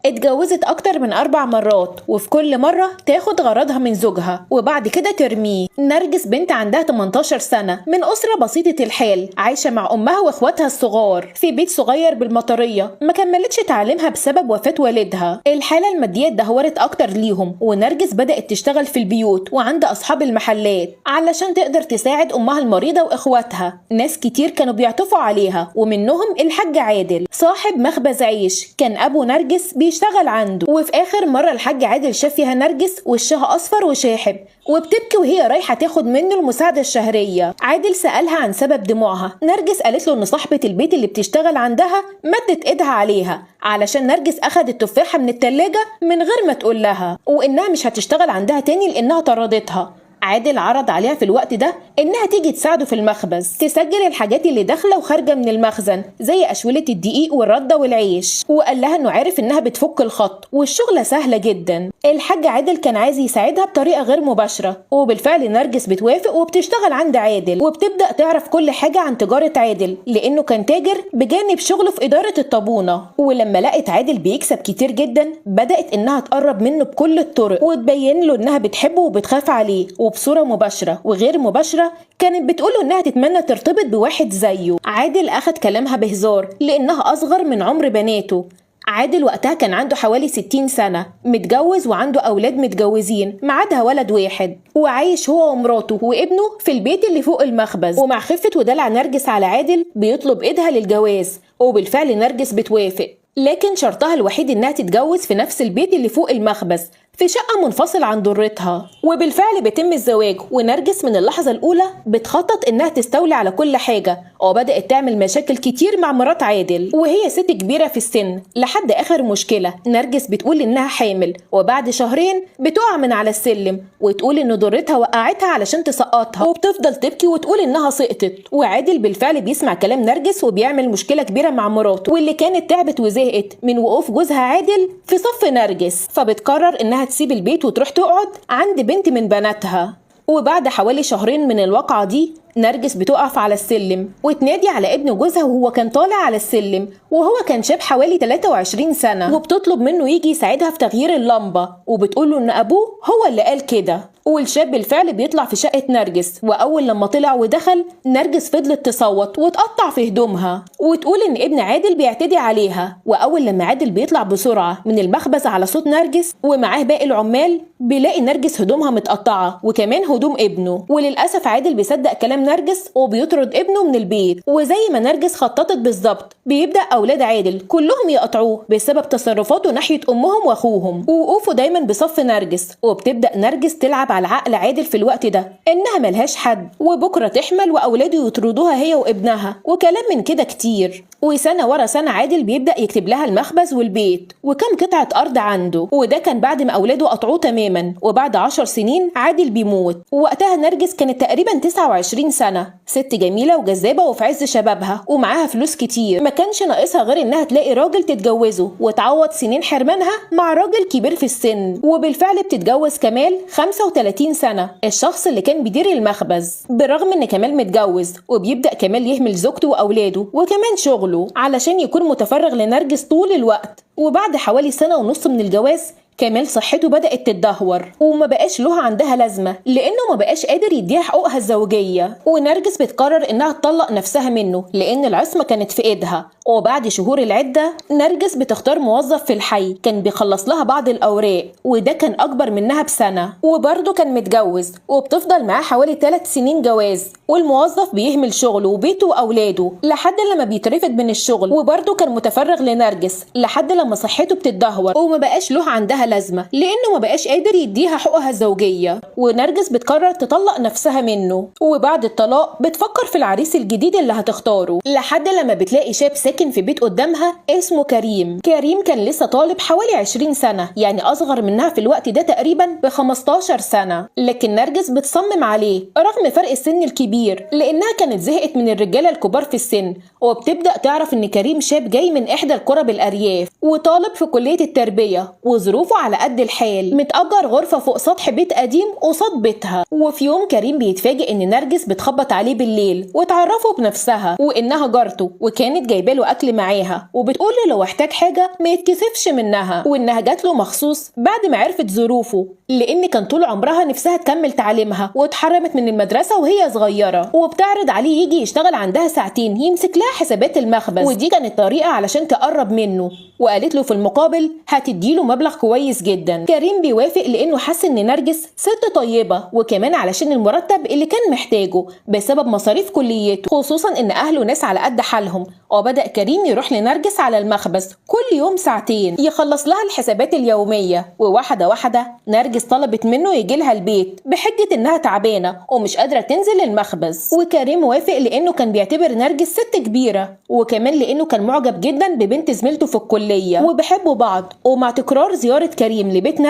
اتجوزت أكتر من 4 مرات، وفي كل مرة تاخد غرضها من زوجها وبعد كده ترميه. نرجس بنت عندها 18 سنة من أسرة بسيطة الحال، عايشة مع أمها وإخواتها الصغار في بيت صغير بالمطرية. ما كملتش تعليمها بسبب وفاة والدها. الحالة المادية اتدهورت أكتر ليهم، ونرجس بدأت تشتغل في البيوت وعند أصحاب المحلات علشان تقدر تساعد أمها المريضة وإخواتها. ناس كتير كانوا بيعطفوا عليها، ومنهم الحاج عادل صاحب مخبز عيش، كان أبو نرجس بيشتغل عنده. وفي آخر مرة الحاج عادل شاف فيها نرجس وشها أصفر وشاحب وبتبكي وهي رايحة تاخد منه المساعدة الشهرية. عادل سألها عن سبب دموعها. نرجس قالت له إن صاحبة البيت اللي بتشتغل عندها مدت إيدها عليها علشان نرجس أخدت تفاحة من التلاجة من غير ما تقول لها، وإنها مش هتشتغل عندها تاني لأنها طردتها. عادل عرض عليها في الوقت ده إنها تيجي تساعده في المخبز، تسجل الحاجات اللي داخلة وخارجة من المخزن زي أشولة الدقيق والردة والعيش، وقال لها إنه عارف إنها بتفك الخط والشغلة سهلة جدا. الحاج عادل كان عايز يساعدها بطريقة غير مباشرة، وبالفعل نرجس بتوافق وبتشتغل عند عادل، وبتبدأ تعرف كل حاجة عن تجارة عادل لأنه كان تاجر بجانب شغله في إدارة الطابونة. ولما لقت عادل بيكسب كتير جدا بدأت إنها تقرب منه بكل الطرق وتبين له إنها بتحبه وبتخاف عليه، وبصورة مباشرة وغير مباشرة كانت بتقوله إنها تتمنى ترتبط بواحد زيه. عادل أخد كلامها بهزار لأنها أصغر من عمر بناته. عادل وقتها كان عنده حوالي 60 سنة، متجوز وعنده أولاد متجوزين ما عدا ولد واحد، وعايش هو ومراته وابنه في البيت اللي فوق المخبز. ومع خفة ودلع نرجس على عادل بيطلب إيدها للجواز، وبالفعل نرجس بتوافق، لكن شرطها الوحيد إنها تتجوز في نفس البيت اللي فوق المخبز في شقة منفصل عن ضرتها. وبالفعل بيتم الزواج، ونرجس من اللحظة الأولى بتخطط إنها تستولي على كل حاجة، وبدأت تعمل مشاكل كتير مع مرات عادل وهي ست كبيرة في السن. لحد آخر مشكلة نرجس بتقول إنها حامل، وبعد شهرين بتقع من على السلم وتقول إن ضرتها وقعتها علشان تسقطها، وبتفضل تبكي وتقول إنها سقطت. وعادل بالفعل بيسمع كلام نرجس وبيعمل مشكلة كبيرة مع مراته، واللي كانت تعبت وزهقت من وقوف جوزها عادل في صف نرجس، فبتقرر إنها تسيب البيت وتروح تقعد عند بنت من بناتها. وبعد حوالي شهرين من الواقعة دي نرجس بتقف على السلم وتنادي على ابن جوزها وهو كان طالع على السلم، وهو كان شاب حوالي 23 سنة، وبتطلب منه يجي يساعدها في تغيير اللمبة، وبتقوله ان ابوه هو اللي قال كده. والشاب بالفعل بيطلع في شقة نرجس، وأول لما طلع ودخل نرجس فضلت تصوت وتقطع في هدومها وتقول إن ابن عادل بيعتدي عليها. وأول لما عادل بيطلع بسرعة من المخبز على صوت نرجس ومعاه باقي العمال بيلاقي نرجس هدومها متقطعة وكمان هدوم ابنه، وللأسف عادل بيصدق كلام نرجس وبيطرد ابنه من البيت. وزي ما نرجس خططت بالظبط بيبدأ أولاد عادل كلهم يقطعوه بسبب تصرفاته ناحية أمهم وأخوهم ووقوفه دايما بصف نرجس. وبتبدأ نرجس تلعب على عقل عادل في الوقت ده إنها ملهاش حد وبكرة تحمل وأولاده يطردوها هي وابنها وكلام من كده كتير. وسنة ورا سنة عادل بيبدأ يكتب لها المخبز والبيت وكم قطعة أرض عنده، وده كان بعد ما أولاده قطعوه تماما. وبعد 10 سنين عادل بيموت، ووقتها نرجس كانت تقريبا 29 سنة، ست جميلة وجذابة وفي عز شبابها ومعاها فلوس كتير، ما كانش ناقصها غير إنها تلاقي راجل تتجوزه وتعوض سنين حرمانها مع راجل كبير في السن. وبالفعل بتتجوز كمال 35 سنة، الشخص اللي كان بيدير المخبز، بالرغم إن كمال متجوز. وبيبدأ كمال يهمل زوجته وأولاده وكمان شغله علشان يكون متفرغ لنرجس طول الوقت. وبعد حوالي سنة ونص من الجواز كمال صحته بدأت تتدهور وما بقاش له عندها لازمة لأنه ما بقاش قادر يديها حقوقها الزوجية. ونرجس بتقرر إنها تطلق نفسها منه لأن العصمة كانت في إيدها. وبعد شهور العدة نرجس بتختار موظف في الحي كان بيخلص لها بعض الأوراق، وده كان أكبر منها بسنة وبرضه كان متجوز، وبتفضل معاه حوالي 3 سنين جواز. والموظف بيهمل شغله وبيته وأولاده لحد لما بيترفد من الشغل، وبرضه كان متفرغ لنرجس لحد لما صحته بتتدهور وما بقاش له عندها لازمة لأنه ما بقاش قادر يديها حقوقها الزوجية. ونرجس بتقرر تطلق نفسها منه، وبعد الطلاق بتفكر في العريس الجديد اللي هتختاره لحد لما بتلاقي شاب ساكن في بيت قدامها اسمه كريم. كريم كان لسه طالب حوالي 20 سنة، يعني أصغر منها في الوقت ده تقريبا ب15 سنة، لكن نرجس بتصمم عليه رغم فرق السن الكبير لأنها كانت زهقت من الرجالة الكبار في السن. وبتبدأ تعرف إن كريم شاب جاي من إحدى القرى بالأرياف وطالب في كلية التربية، وظروفه على قد الحال متأجر غرفة فوق سطح بيت قديم قصاد بيتها. وفي يوم كريم بيتفاجئ ان نرجس بتخبط عليه بالليل وتعرفه بنفسها وانها جارته وكانت جايباله اكل معاها، وبتقول له لو احتاج حاجة ما يتكسفش منها، وانها جات له مخصوص بعد ما عرفت ظروفه لان كان طول عمرها نفسها تكمل تعليمها واتحرمت من المدرسة وهي صغيرة، وبتعرض عليه يجي يشتغل عندها ساعتين يمسك لها حسابات المخبز، ودي كانت طريقة علشان تقرب منه، وقالت له في المقابل هتديله مبلغ كويس جدا. كريم بيوافق لانه حس ان نرجس ست طيبة، وكمان علشان المرتب اللي كان محتاجه بسبب مصاريف كليته، خصوصا ان اهله ناس على قد حالهم. وبدأ كريم يروح لنرجس على المخبز كل يوم ساعتين يخلص لها الحسابات اليومية، وواحدة واحدة نرجس طلبت منه يجي لها البيت بحجة انها تعبانة ومش قادرة تنزل المخبز، وكريم وافق لانه كان بيعتبر نرجس ست كبيرة، وكمان لانه كان معجب جدا ببنت زميلته في الكلية وبيحبوا بعض. ومع تكرار زيارة كريم لبيت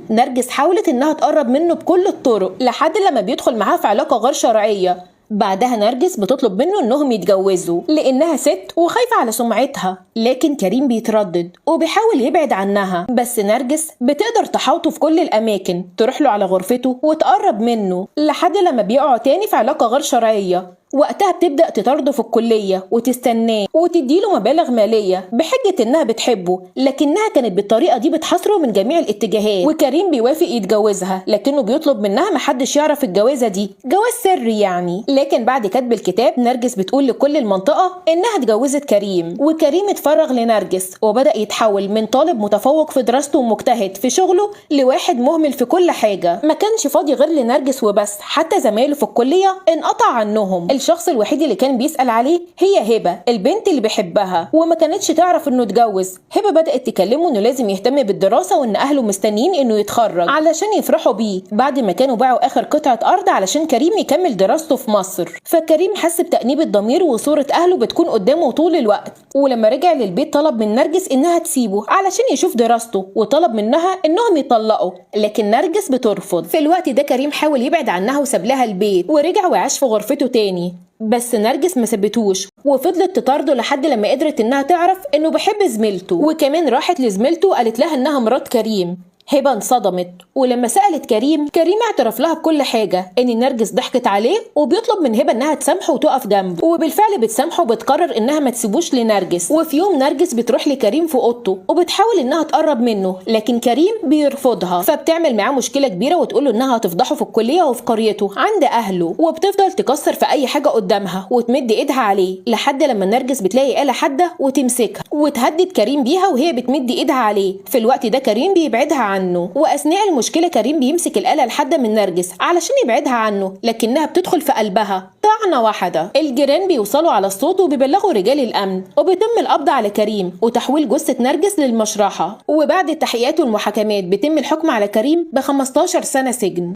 نرجس حاولت انها تقرب منه بكل الطرق لحد لما بيدخل معاها في علاقة غير شرعية. بعدها نرجس بتطلب منه انهم يتجوزوا لانها ست وخايفة على سمعتها، لكن كريم بيتردد وبيحاول يبعد عنها، بس نرجس بتقدر تحاوطه في كل الاماكن، تروح له على غرفته وتقرب منه لحد لما بيقعوا تاني في علاقة غير شرعية. وقتها بتبدأ تطارده في الكلية وتستناه وتديله مبالغ مالية بحجة انها بتحبه، لكنها كانت بالطريقة دي بتحاصره من جميع الاتجاهات. وكريم بيوافق يتجوزها لكنه بيطلب منها محدش يعرف الجوازة دي، جواز سري يعني. لكن بعد كتب الكتاب نرجس بتقول لكل المنطقة انها اتجوزت كريم، وكريم اتفرغ لنرجس وبدأ يتحول من طالب متفوق في دراسته ومجتهد في شغله لواحد مهمل في كل حاجة، ما كانش فاضي غير لنرجس وبس. حتى زمايله في الكلية انقطع عنهم، الشخص الوحيد اللي كان بيسأل عليه هي هبة البنت اللي بيحبها، وما كانتش تعرف انه اتجوز. هبة بدأت تكلمه انه لازم يهتم بالدراسة وان اهله مستنيين انه يتخرج علشان يفرحوا بيه، بعد ما كانوا باعوا اخر قطعة ارض علشان كريم يكمل دراسته في مصر. فكريم حس بتأنيب الضمير وصورة اهله بتكون قدامه طول الوقت، ولما رجع للبيت طلب من نرجس انها تسيبه علشان يشوف دراسته، وطلب منها انهم يطلقوا، لكن نرجس بترفض. في الوقت ده كريم حاول يبعد عنها وساب لها البيت ورجع وعاش في غرفته تاني، بس نرجس ما سابتوش وفضلت تطارده لحد لما قدرت انها تعرف انه بيحب زميلته، وكمان راحت لزميلته وقالت لها انها مرات كريم. هبة انصدمت، ولما سألت كريم اعترف لها بكل حاجة، ان نرجس ضحكت عليه وبيطلب من هبة انها تسامحه وتقف جنبه، وبالفعل بتسامحه وبتقرر انها ما تسيبوش لنرجس. وفي يوم نرجس بتروح لكريم في اوضته وبتحاول انها تقرب منه، لكن كريم بيرفضها، فبتعمل معاه مشكلة كبيرة وتقوله انها هتفضحه في الكلية وفي قريته عند اهله، وبتفضل تكسر في اي حاجة قدامها وتمد ايدها عليه لحد لما نرجس بتلاقي آلة حادة وتمسكها وتهدد كريم بيها وهي بتمد ايدها عليه. في الوقت ده كريم بيبعدها عنه، واثناء المشكله كريم بيمسك الآلة الحاده من نرجس علشان يبعدها عنه، لكنها بتدخل في قلبها طعنه واحده. الجيران بيوصلوا على الصوت وبيبلغوا رجال الامن، وبيتم القبض على كريم وتحويل جثه نرجس للمشرحه. وبعد التحقيقات والمحاكمات بيتم الحكم على كريم ب 15 سنه سجن.